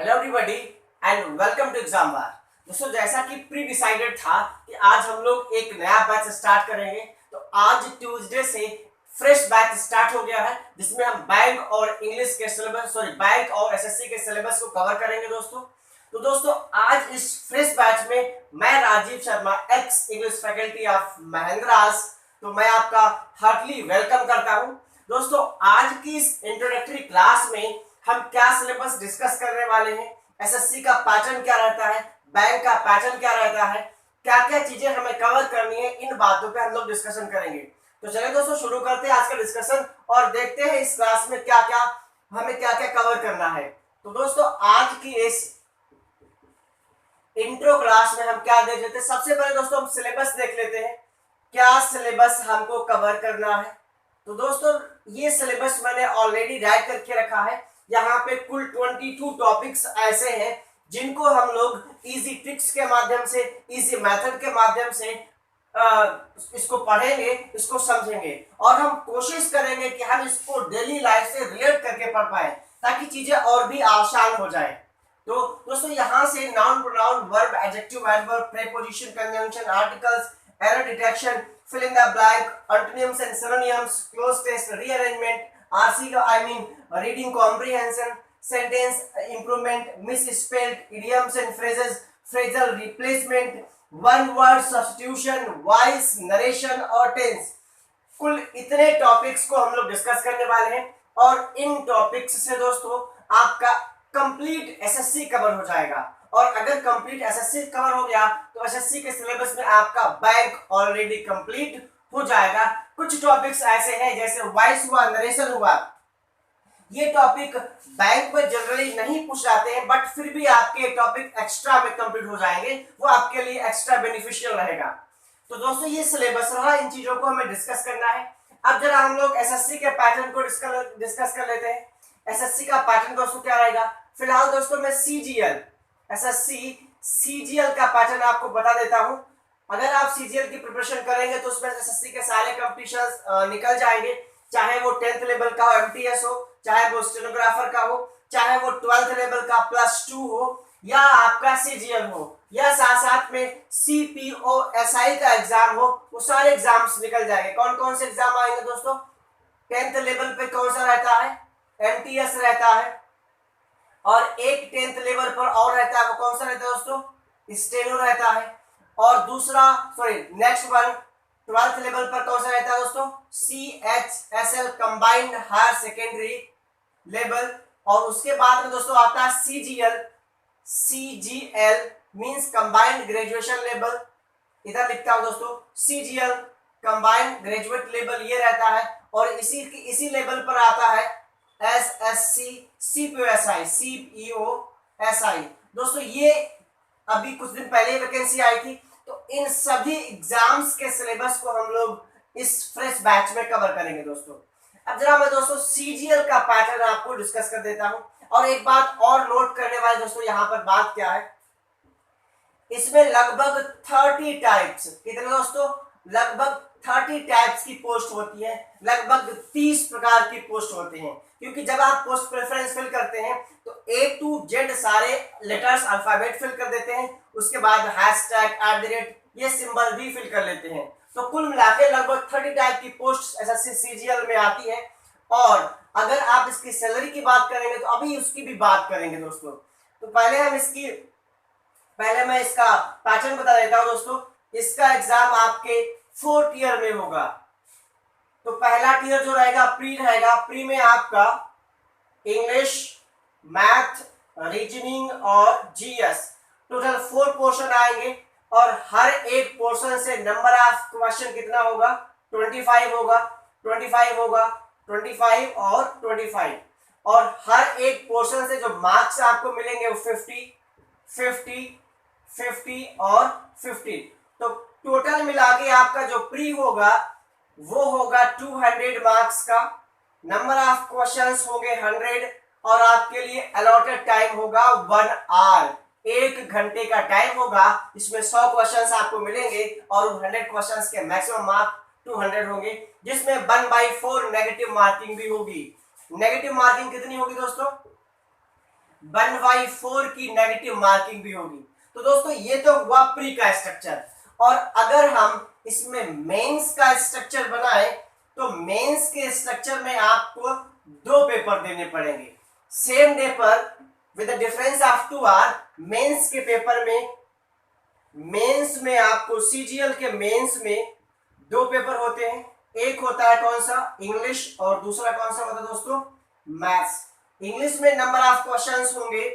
Hello everybody and welcome to exam bar. दोस्तों, जैसा कि प्री डिसाइडेड था कि आज हम लोग एक नया बैच स्टार्ट करेंगे, तो आज ट्यूसडे से फ्रेश बैच स्टार्ट हो गया है जिसमें हम बैंक और इंग्लिश के सिलेबस बैंक और एसएससी के सिलेबस को कवर करेंगे दोस्तों। तो दोस्तों, आज इस फ्रेश बैच में मैं Rajeev Sharma, ex English faculty of Mahendras, तो मैं आपका हार्टली वेलकम करता हूं। दोस्तों, आज की इस इंट्रोडक्टरी क्लास में हम क्या सिलेबस डिस्कस करने वाले हैं, एसएससी का पैटर्न क्या रहता है, बैंक का पैटर्न क्या रहता है, क्या क्या चीजें हमें कवर करनी है, इन बातों पे हम लोग डिस्कशन करेंगे। तो चलिए दोस्तों, शुरू करते हैं आज का डिस्कशन और देखते हैं इस क्लास में क्या क्या कवर करना है। तो दोस्तों, आज की इस इंट्रो क्लास में हम क्या देख लेते हैं। सबसे पहले दोस्तों हम सिलेबस देख लेते हैं, क्या सिलेबस हमको कवर करना है। तो दोस्तों, ये सिलेबस मैंने ऑलरेडी राइट करके रखा है। यहाँ पे कुल 22 टॉपिक्स ऐसे हैं जिनको हम लोग इजी ट्रिक्स के माध्यम से, इजी मेथड के माध्यम से इसको पढ़ेंगे, इसको समझेंगे और हम कोशिश करेंगे कि हम इसको डेली लाइफ से रिलेट करके पढ़ पाए ताकि चीजें और भी आसान हो जाए। तो दोस्तों, यहाँ से noun, pronoun, verb, adjective, adverb, preposition, conjunction, articles, error detection, fill in the blank, antonyms and synonyms, close test, rearrangement, RC I mean reading comprehension, sentence improvement, misspelled, idioms and phrases, phrasal replacement, one word substitution, voice, narration और tense। कुल इतने topics को हम लोग discuss करने वाले हैं और इन टॉपिक्स से दोस्तों आपका कंप्लीट एसएससी कवर हो जाएगा। और अगर कंप्लीट एसएससी कवर हो गया तो एसएससी के सिलेबस में आपका बैंक ऑलरेडी कंप्लीट हो जाएगा। कुछ टॉपिक्स ऐसे हैं जैसे वॉइस हुआ, नरेशन हुआ, ये टॉपिक बैंक में जनरली नहीं पूछ जाते हैं, बट फिर भी आपके टॉपिक एक्स्ट्रा में कंप्लीट हो जाएंगे, वो आपके लिए एक्स्ट्रा बेनिफिशियल रहेगा। तो दोस्तों, ये सिलेबस रहा, इन चीजों को हमें डिस्कस करना है। अब जरा हम लोग एसएससी के पैटर्न को डिस्कस कर लेते हैं। एसएससी का पैटर्न दोस्तों क्या रहेगा। फिलहाल दोस्तों मैं सीजीएल, एसएससी सीजीएल का पैटर्न आपको बता देता हूं। अगर आप सीजीएल की प्रिपरेशन करेंगे तो उसमें एसएससी के सारे कंपटीशंस निकल जाएंगे, चाहे वो 10th लेवल का हो, एमटीएस हो, चाहे वो स्टेनोग्राफर का हो, चाहे वो 12th लेवल का +2 हो, या आपका सीजीएल हो, या साथ साथ में सीपीओएसआई का एग्जाम हो, वो सारे एग्जाम्स निकल जाएंगे। कौन कौन से एग्जाम आएंगे दोस्तों। 10th लेवल पे कौन सा रहता है, एमटीएस रहता है, और एक 10th लेवल पर और रहता है, वो कौन सा रहता है दोस्तों, स्टेनो रहता है। और दूसरा नेक्स्ट वन 12th लेवल पर कौन सा रहता है दोस्तों, CHSL combined higher secondary level. और उसके बाद में दोस्तों आता है CGL, CGL means combined graduation level, इधर लिखता हूं दोस्तों, सीजीएल कंबाइंड ग्रेजुएट लेवल ये रहता है। और इसी लेवल पर आता है एसएससी सीपीओएसआई, सीपीओएसआई दोस्तों, ये अभी कुछ दिन पहले वैकेंसी आई थी। तो इन सभी एग्जाम्स के सिलेबस को हम लोग इस फ्रेश बैच में कवर करेंगे दोस्तों। अब जरा मैं दोस्तों सीजीएल का पैटर्न आपको डिस्कस कर देता हूं। और एक बात और नोट करने वाले दोस्तों, यहां पर बात क्या है, इसमें लगभग 30 टाइप्स, कितने दोस्तों, लगभग 30 टाइप्स की पोस्ट होती है, लगभग 30 प्रकार की पोस्ट होते हैं। क्योंकि जब आप पोस्ट प्रेफरेंस फिल करते हैं तो A to Z सारे लेटर्स अल्फाबेट फिल कर देते हैं, उसके बाद #@ ये सिंबल भी फिल कर लेते हैं। तो कुल मिलाकर लगभग 30 टाइप की पोस्ट एसएससी सीजीएल में आती है। और अगर आप इसकी सैलरी की बात करेंगे तो अभी उसकी भी बात करेंगे दोस्तों। तो पहले मैं इसका पैटर्न बता देता हूं दोस्तों। इसका एग्जाम आपके 4th ईयर में होगा। तो पहला टीयर जो रहेगा प्री रहेगा, प्री में आपका इंग्लिश, मैथ, रीजनिंग और जीएस, टोटल 4 पोर्शन आएंगे। और हर एक पोर्शन से नंबर ऑफ क्वेश्चन कितना होगा, 25 होगा, 25 होगा, 25 और 25। और हर एक पोर्शन से जो मार्क्स आपको मिलेंगे वो 50, 50, 50 और 50। तो टोटल मिला के आपका जो प्री होगा वो होगा 200 मार्क्स का, नंबर ऑफ क्वेश्चंस होंगे 100 और आपके लिए अलॉटेड टाइम होगा 1 आवर, 1 घंटे का टाइम होगा। इसमें 100 क्वेश्चंस आपको मिलेंगे और 100 क्वेश्चंस के मैक्सिमम मार्क 200 होंगे, जिसमें 1/4 नेगेटिव मार्किंग भी होगी। नेगेटिव मार्किंग कितनी होगी दोस्तों, 1/4 की नेगेटिव मार्किंग भी होगी। तो दोस्तों ये तो हुआ प्री का स्ट्रक्चर। और अगर हम इसमें मेंस का स्ट्रक्चर बनाए तो मेंस के स्ट्रक्चर में आपको 2 पेपर देने पड़ेंगे सेम डे पर with difference of 2 hour. Mains के पेपर में, मेंस में आपको सीजीएल के मेंस में 2 पेपर होते हैं। एक होता है कौन सा, इंग्लिश, और दूसरा कौन सा होता है दोस्तों, मैथ्स। इंग्लिश में नंबर ऑफ क्वेश्चंस होंगे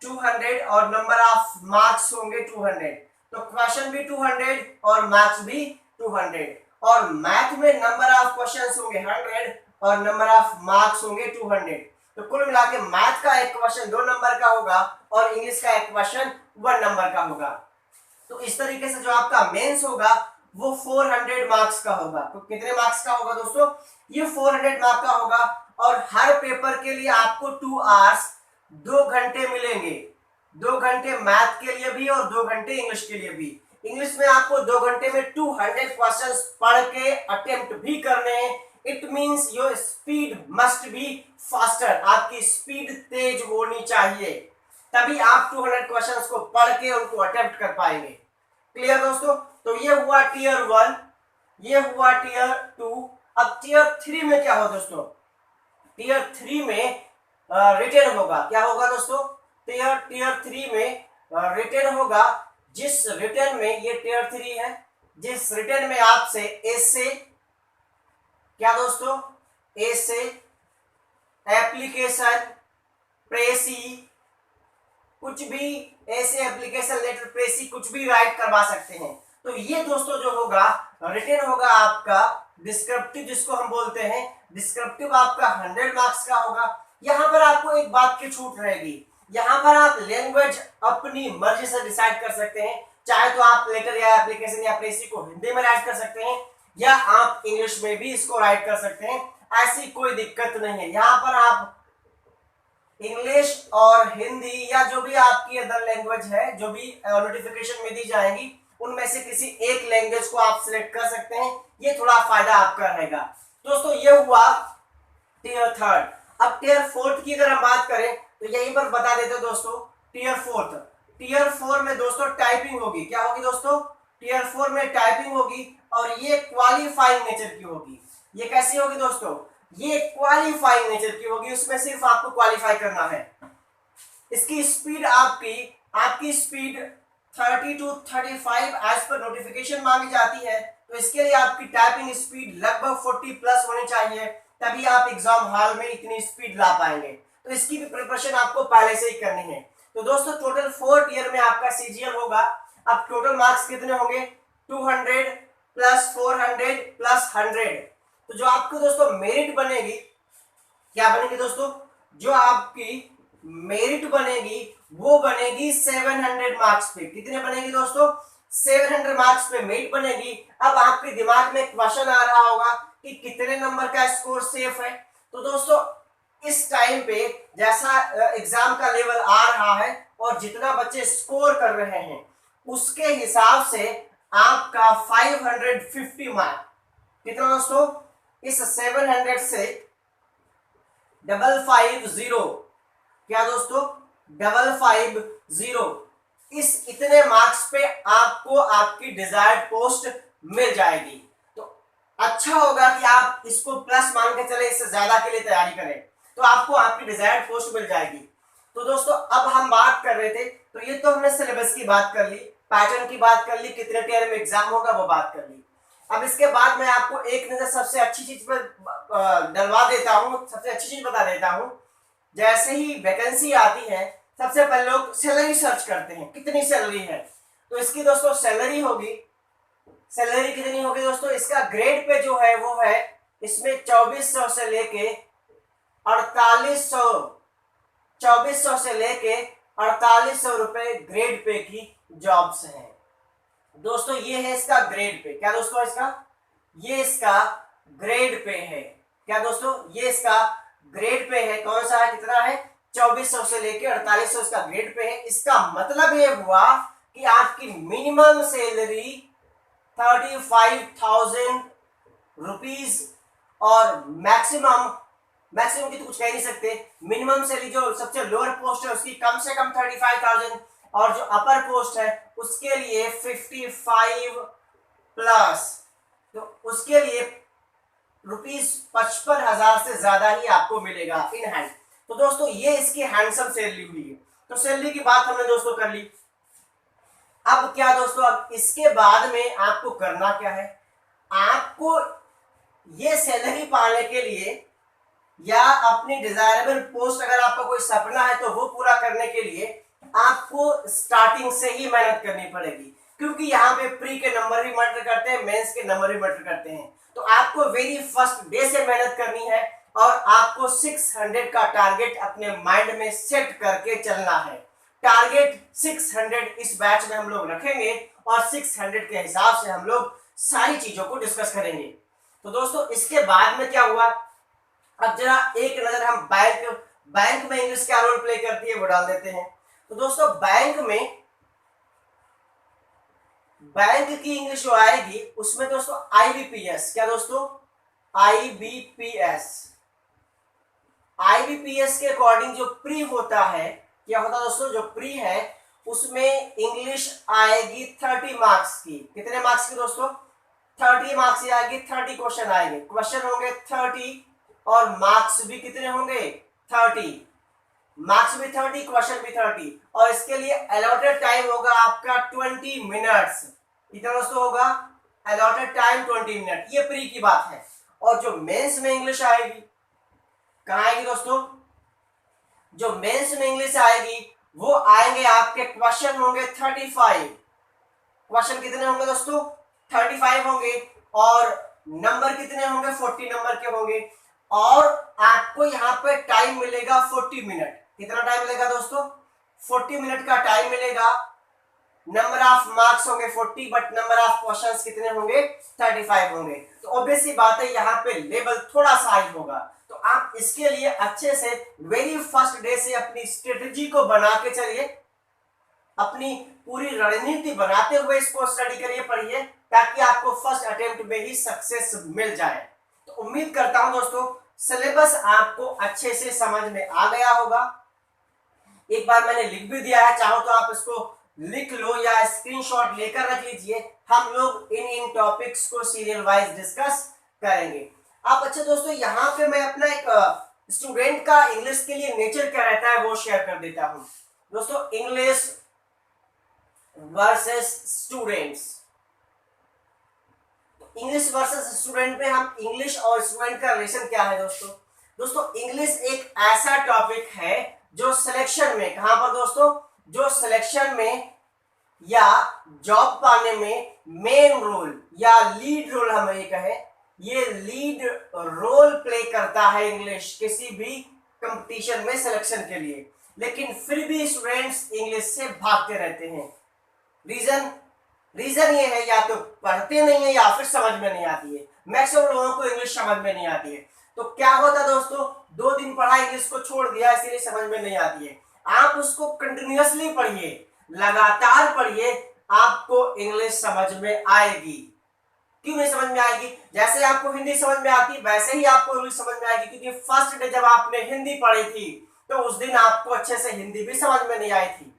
200 और नंबर ऑफ मार्क्स होंगे 200। तो क्वेश्चन भी 200 और मार्क्स भी 200। और मैथ में नंबर ऑफ क्वेश्चंस होंगे 100 और नंबर ऑफ मार्क्स होंगे 200। तो कुल मिला के मैथ का एक क्वेश्चन 2 नंबर का होगा और इंग्लिश का एक क्वेश्चन 1 नंबर का होगा। तो इस तरीके से जो आपका मेंस होगा वो 400 मार्क्स का होगा। तो कितने मार्क्स का होगा दोस्तों, ये 400 मार्क्स का होगा। और हर पेपर के लिए आपको 2 आवर्स 2 घंटे मिलेंगे। 2 घंटे मैथ के लिए भी और 2 घंटे इंग्लिश के लिए भी। इंग्लिश में आपको 2 घंटे में 200 क्वेश्चंस पढ़ के अटेम्प्ट भी करने हैं। It means your speed must be faster. आपकी स्पीड तेज होनी चाहिए, तभी आप 200 क्वेश्चंस को पढ़ के उनको अटेम्प्ट कर पाएंगे। क्लियर दोस्तों। तो ये हुआ टीयर 1, ये हुआ टीयर 2। अब टीयर 3 में क्या हो दोस्तों, टीयर 3 में रिटेन होगा। क्या होगा दोस्तों, टीयर 3 में रिटेन होगा। जिस रिटेन में, ये टीयर 3 है, जिस रिटेन में आपसे एसे, क्या दोस्तों, एसे, एप्लीकेशन, प्रेसी, कुछ भी ऐसे एप्लीकेशन लेटर, प्रेसी, कुछ भी राइट करवा सकते हैं। तो ये दोस्तों जो होगा रिटेन होगा आपका डिस्क्रिप्टिव, जिसको हम बोलते हैं डिस्क्रिप्टिव, आपका 100 मार्क्स का होगा। यहां पर आपको एक बात की छूट रहेगी, यहां पर आप लैंग्वेज अपनी मर्जी से डिसाइड कर सकते हैं। चाहे तो आप लेटर या एप्लीकेशन या प्रेसी को हिंदी में राइट कर सकते हैं या आप इंग्लिश में भी इसको राइट कर सकते हैं, ऐसी कोई दिक्कत नहीं है। यहाँ पर आप इंग्लिश और हिंदी या जो भी आपकी अदर लैंग्वेज है, जो भी नोटिफिकेशन में दी जाएंगी, उनमें से किसी एक लैंग्वेज को आप सिलेक्ट कर सकते हैं। ये थोड़ा फायदा आपका रहेगा दोस्तों। ये हुआ टीयर 3। अब टीयर 4 की अगर हम बात करें तो यहीं पर बता देते दोस्तों, टीयर 4। टीयर 4 में दोस्तों टाइपिंग होगी। क्या होगी दोस्तों, टीयर 4 में टाइपिंग होगी और ये क्वालिफाइंग नेचर की होगी। ये कैसी होगी दोस्तों, ये क्वालिफाइंग नेचर की होगी। उसमें सिर्फ आपको क्वालिफाई करना है। इसकी स्पीड आपकी speed 30 to 35 as per notification मांगी जाती है। तो इसके लिए आपकी टाइपिंग स्पीड लगभग 40 प्लस होनी चाहिए, तभी आप एग्जाम हॉल में इतनी स्पीड ला पाएंगे। तो इसकी भी प्रिपरेशन आपको पहले से ही करनी है। तो दोस्तों टोटल 4 ईयर में आपका सीजीएल होगा। अब टोटल मार्क्स कितने होंगे, 200 प्लस 400 प्लस 100। तो जो आपको दोस्तों मेरिट बनेगी, क्या बनेगी दोस्तों, जो आपकी मेरिट बनेगी वो बनेगी 700 मार्क्स पे। कितने बनेगी दोस्तों, 700 मार्क्स पे मेरिट बनेगी। अब आपके दिमाग में क्वेश्चन आ रहा होगा कि कितने नंबर का स्कोर सेफ है। तो दोस्तों इस टाइम पे जैसा एग्जाम का लेवल आ रहा है और जितना बच्चे स्कोर कर रहे हैं उसके हिसाब से आपका 550 मार्क, कितना दोस्तों, इस 700 से 550, क्या दोस्तों, 550, इस इतने मार्क्स पे आपको आपकी डिजायर्ड पोस्ट मिल जाएगी। तो अच्छा होगा कि आप इसको प्लस मान के चले, इससे ज्यादा के लिए तैयारी करें तो आपको आपकी डिजायर्ड पोस्ट मिल जाएगी। तो दोस्तों अब हम बात कर रहे थे, तो ये तो हमने सिलेबस की बात कर ली, पैटर्न की बात कर ली, कितने टीयर में एग्जाम होगा वो बात कर ली। अब इसके बाद मैं आपको एक नजर सबसे अच्छी चीज पर डलवा देता हूँ, सबसे अच्छी चीज बता देता हूँ। जैसे ही वैकेंसी आती है सबसे पहले लोग सैलरी सर्च करते हैं, कितनी सैलरी है। तो इसकी दोस्तों सैलरी होगी, सैलरी कितनी होगी दोस्तों, इसका ग्रेड पे जो है वो है, इसमें 2400 से लेके 4800 रुपए ग्रेड पे की जॉब्स हैं दोस्तों। ये है इसका ग्रेड पे, क्या दोस्तों, इसका ये इसका ग्रेड पे है, क्या दोस्तों, ये इसका ग्रेड पे है। कौन सा है, कितना है, 2400 से लेके 4800 इसका ग्रेड पे है। इसका मतलब ये हुआ कि आपकी मिनिमम सैलरी 35,000 रुपीज और मैक्सिमम मैक्सिमम की तो कुछ कह नहीं सकते, मिनिमम सैलरी जो सबसे लोअर पोस्ट है उसकी कम से कम 35,000 और जो अपर पोस्ट है उसके लिए 55 प्लस, तो उसके लिए ₹55,000 से ज्यादा ही आपको मिलेगा इन हैंड। तो दोस्तों ये इसकी हैंडसम सैलरी हुई है। तो सैलरी की बात हमने दोस्तों कर ली। अब क्या दोस्तों, अब इसके बाद में आपको करना क्या है, आपको ये सैलरी पाने के लिए या अपनी डिजायरेबल पोस्ट अगर आपका कोई सपना है तो वो पूरा करने के लिए आपको स्टार्टिंग से ही मेहनत करनी पड़ेगी, क्योंकि यहाँ पे प्री के नंबर भी मैटर करते हैं, मेंस के नंबर भी मैटर करते हैं। तो आपको वेरी फर्स्ट डे से मेहनत करनी है और आपको 600 का टारगेट अपने माइंड में सेट करके चलना है। टारगेट 600 इस बैच में हम लोग रखेंगे और 600 के हिसाब से हम लोग सारी चीजों को डिस्कस करेंगे। तो दोस्तों इसके बाद में क्या हुआ, अब जरा एक नजर हम बैंक में इंग्लिश क्या रोल प्ले करती है वो डाल देते हैं। तो दोस्तों बैंक की इंग्लिश जो आएगी उसमें दोस्तों आईबीपीएस, क्या दोस्तों, आईबीपीएस के अकॉर्डिंग जो प्री होता है, क्या होता है दोस्तों, जो प्री है उसमें इंग्लिश आएगी 30 मार्क्स की। कितने मार्क्स की दोस्तों, 30 मार्क्स की आएगी, 30 क्वेश्चन आएंगे, क्वेश्चन होंगे 30 और मार्क्स भी कितने होंगे 30, मार्क्स भी 30 क्वेश्चन भी 30 और इसके लिए अलॉटेड टाइम होगा आपका 20 मिनट्स। कितना दोस्तों होगा, अलॉटेड टाइम 20 मिनट। ये प्री की बात है। और जो मेंस में इंग्लिश आएगी कहां आएगी दोस्तों, जो मेंस में इंग्लिश आएगी वो आएंगे आपके क्वेश्चन होंगे 35, क्वेश्चन कितने होंगे दोस्तों 35 होंगे और नंबर कितने होंगे 40 नंबर के होंगे और आपको यहाँ पे टाइम मिलेगा 40 मिनट। कितना टाइम मिलेगा दोस्तों, 40 मिनट का टाइम मिलेगा। नंबर ऑफ मार्क्स होंगे 40 बट नंबर ऑफ क्वेश्चंस कितने होंगे 35 होंगे। तो ऑब्वियसली बात है यहाँ पे लेवल थोड़ा सा हाई होगा। तो आप इसके लिए अच्छे से वेरी फर्स्ट डे से अपनी स्ट्रेटेजी को बना के चलिए, अपनी पूरी रणनीति बनाते हुए इसको स्टडी करिए, पढ़िए, ताकि आपको फर्स्ट अटेम्प्ट में ही सक्सेस मिल जाए। तो उम्मीद करता हूं दोस्तों सिलेबस आपको अच्छे से समझ में आ गया होगा। एक बार मैंने लिख भी दिया है, चाहो तो आप इसको लिख लो या स्क्रीनशॉट लेकर रख लीजिए। हम लोग इन टॉपिक्स को सीरियल वाइज डिस्कस करेंगे। अब अच्छा दोस्तों यहाँ पे मैं अपना एक स्टूडेंट का इंग्लिश के लिए नेचर क्या रहता है वो शेयर कर देता हूं। दोस्तों English versus students, English versus student में हम इंग्लिश और स्टूडेंट का रिलेशन क्या है दोस्तों। दोस्तों इंग्लिश एक ऐसा टॉपिक है जो सिलेक्शन में, कहां पर दोस्तों, जो सिलेक्शन में या जॉब पाने में मेन रोल या लीड रोल हम ये कहें, ये लीड रोल प्ले करता है इंग्लिश किसी भी कंपटीशन में सिलेक्शन के लिए। लेकिन फिर भी स्टूडेंट्स इंग्लिश से भागते रहते हैं। रीजन ये है या तो पढ़ते नहीं है या फिर समझ में नहीं आती है। मैक्सिमम लोगों को इंग्लिश समझ में नहीं आती है। तो क्या होता है दोस्तों, 2 दिन पढ़ा इंग्लिश को छोड़ दिया इसीलिए समझ में नहीं आती है। आप उसको कंटिन्यूअसली पढ़िए, लगातार पढ़िए, आपको इंग्लिश समझ में आएगी। क्यों नहीं समझ में आएगी, जैसे आपको हिंदी समझ में आती वैसे ही आपको इंग्लिश समझ में आएगी। क्योंकि फर्स्ट डे जब आपने हिंदी पढ़ी थी तो उस दिन आपको अच्छे से हिंदी भी समझ में नहीं आई थी,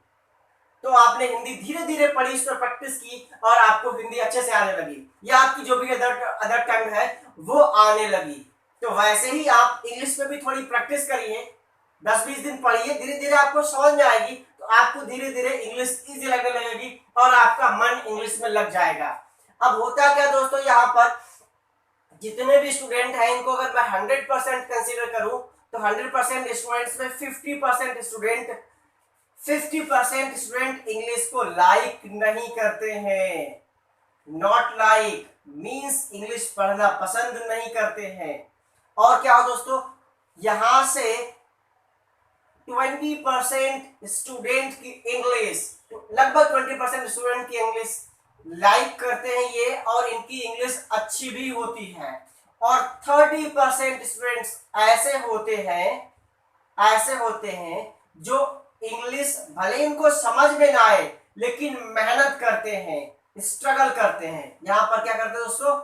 तो आपने हिंदी धीरे धीरे पढ़ी, इस पर प्रैक्टिस की और आपको हिंदी अच्छे से आने लगी, या आपकी जो भी अदर टंग है वो आने लगी। तो वैसे ही आप इंग्लिश में भी थोड़ी प्रैक्टिस करिए, 10-20 दिन पढ़िए, धीरे धीरे आपको समझ में आएगी, तो आपको धीरे धीरे इंग्लिश इजी लगने लगेगी और आपका मन इंग्लिश में लग जाएगा। अब होता क्या दोस्तों, यहाँ पर जितने भी स्टूडेंट हैं इनको अगर मैं 100% कंसीडर करूं तो 100% स्टूडेंट्स में 50% स्टूडेंट इंग्लिश को लाइक नहीं करते हैं। नॉट लाइक मींस इंग्लिश पढ़ना पसंद नहीं करते हैं। और क्या हो दोस्तों, यहां से 20% स्टूडेंट की इंग्लिश, लगभग 20% स्टूडेंट की इंग्लिश लाइक करते हैं ये, और इनकी इंग्लिश अच्छी भी होती है। और 30% स्टूडेंट्स ऐसे होते हैं जो इंग्लिश भले इनको समझ में ना आए लेकिन मेहनत करते हैं, स्ट्रगल करते हैं। यहां पर क्या करते हैं दोस्तों,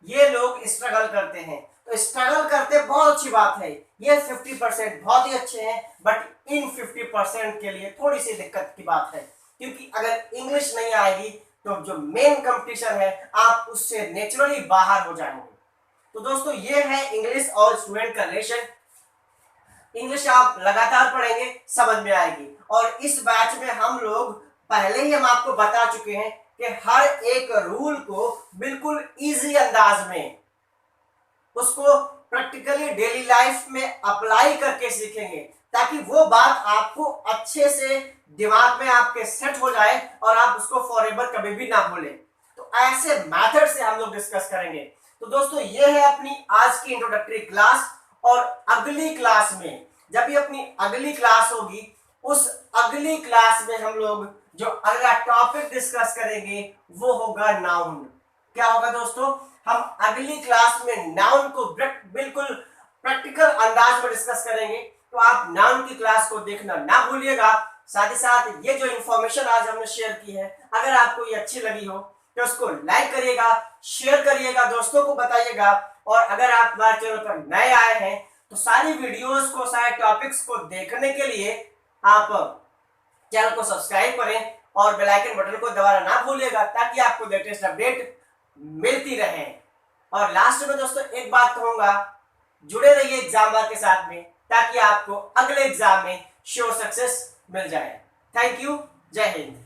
ये लोग स्ट्रगल करते हैं। तो स्ट्रगल करते बहुत अच्छी बात है, ये 50% बहुत ही अच्छे हैं, बट इन 50% के लिए थोड़ी सी दिक्कत की बात है, क्योंकि अगर इंग्लिश नहीं आएगी तो जो मेन कंपटीशन है आप उससे नेचुरली बाहर हो जाएंगे। तो दोस्तों ये है इंग्लिश और स्टूडेंट का रिलेशन। इंग्लिश आप लगातार पढ़ेंगे समझ में आएगी। और इस बैच में हम लोग पहले ही हम आपको बता चुके हैं कि हर एक रूल को बिल्कुल इजी अंदाज में उसको प्रैक्टिकली डेली लाइफ में अप्लाई करके सीखेंगे, ताकि वो बात आपको अच्छे से दिमाग में आपके सेट हो जाए और आप उसको फॉरएवर कभी भी ना भूलें। तो ऐसे मेथड से हम लोग डिस्कस करेंगे। तो दोस्तों ये है अपनी आज की इंट्रोडक्टरी क्लास, और अगली क्लास में जब भी अपनी अगली क्लास होगी उस अगली क्लास में हम लोग जो अगला टॉपिक डिस्कस करेंगे वो होगा नाउन। क्या होगा दोस्तों, हम अगली क्लास में नाउन को बिल्कुल प्रैक्टिकल अंदाज में डिस्कस करेंगे। तो आप नाउन की क्लास को देखना ना भूलिएगा। साथ ही साथ ये जो इंफॉर्मेशन आज हमने शेयर की है, अगर आपको ये अच्छी लगी हो तो उसको लाइक करिएगा, शेयर करिएगा, दोस्तों को बताइएगा। और अगर आप हमारे चैनल पर नए आए हैं तो सारी वीडियोस को, सारे टॉपिक्स को देखने के लिए आप चैनल को सब्सक्राइब करें और बेल आइकन बटन को दबाना ना भूलिएगा, ताकि आपको लेटेस्ट अपडेट मिलती रहे। और लास्ट में दोस्तों एक बात कहूंगा, जुड़े रहिए एग्जाम बार के साथ में, ताकि आपको अगले एग्जाम में श्योर सक्सेस मिल जाए। थैंक यू, जय हिंद।